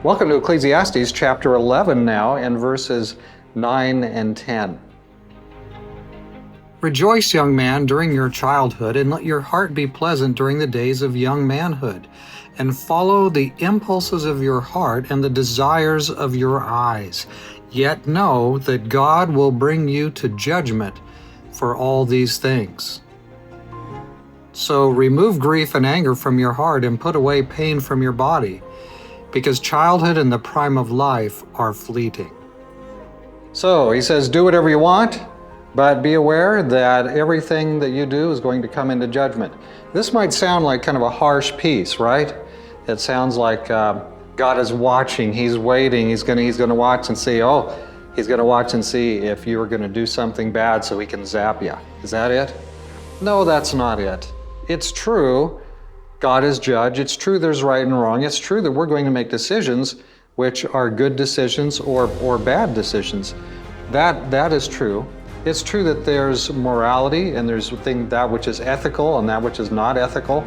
Welcome to Ecclesiastes chapter 11 now, and verses 9 and 10. Rejoice, young man, during your childhood, and let your heart be pleasant during the days of young manhood, and follow the impulses of your heart and the desires of your eyes. Yet know that God will bring you to judgment for all these things. So remove grief and anger from your heart and put away pain from your body, because childhood and the prime of life are fleeting. So he says, do whatever you want, but be aware that everything that you do is going to come into judgment. This might sound like kind of a harsh piece, right? It sounds like God is watching, he's waiting, he's going to watch and see, he's going to watch and see if you're going to do something bad so he can zap you. Is that it? No, that's not it. It's true, God is judge. It's true there's right and wrong. It's true that we're going to make decisions which are good decisions or bad decisions. That is true. It's true that there's morality and there's that which is ethical and that which is not ethical,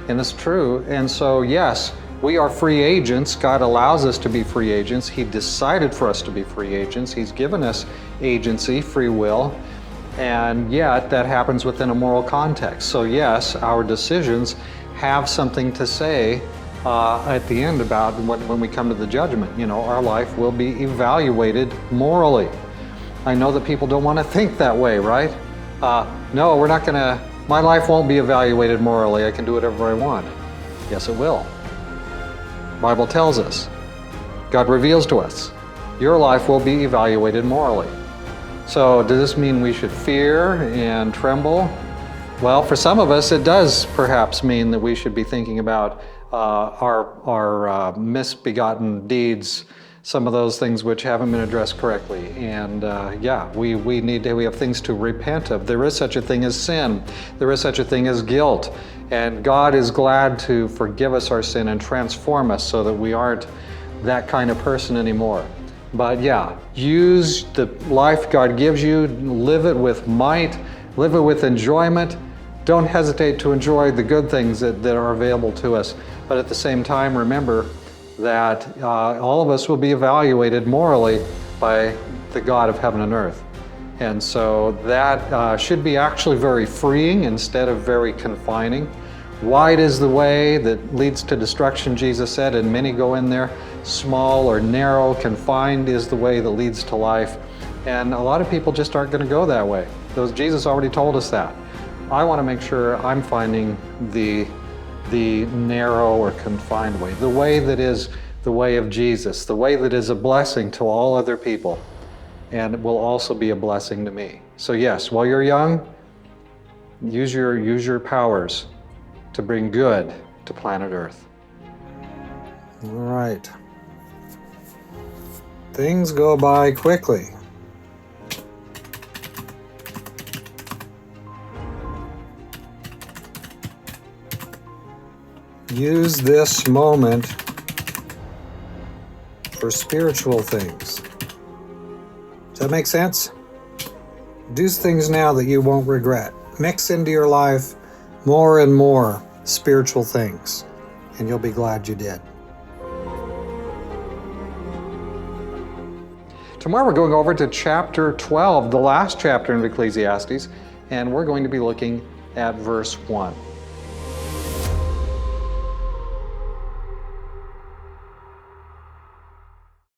and it's true. And so yes, we are free agents. God allows us to be free agents. He decided for us to be free agents. He's given us agency, free will, and yet that happens within a moral context. So yes, our decisions have something to say at the end about when we come to the judgment. You know, our life will be evaluated morally. I know that people don't want to think that way, right? No, we're not gonna, my life won't be evaluated morally. I can do whatever I want. Yes, it will. The Bible tells us, God reveals to us, your life will be evaluated morally. So does this mean we should fear and tremble? Well, for some of us, it does perhaps mean that we should be thinking about our misbegotten deeds, some of those things which haven't been addressed correctly. And we have things to repent of. There is such a thing as sin. There is such a thing as guilt. And God is glad to forgive us our sin and transform us so that we aren't that kind of person anymore. But yeah, use the life God gives you, live it with might, live it with enjoyment. Don't hesitate to enjoy the good things that are available to us. But at the same time, remember that all of us will be evaluated morally by the God of heaven and earth. And so that should be actually very freeing instead of very confining. Wide is the way that leads to destruction, Jesus said, and many go in there. Small or narrow, confined is the way that leads to life. And a lot of people just aren't going to go that way. Jesus already told us that. I want to make sure I'm finding the narrow or confined way, the way that is the way of Jesus, the way that is a blessing to all other people, and it will also be a blessing to me. So yes, while you're young, use your powers to bring good to planet Earth. All right. Things go by quickly. Use this moment for spiritual things. Does that make sense? Do things now that you won't regret. Mix into your life more and more spiritual things, and you'll be glad you did. Tomorrow we're going over to chapter 12, the last chapter in Ecclesiastes, and we're going to be looking at verse 1.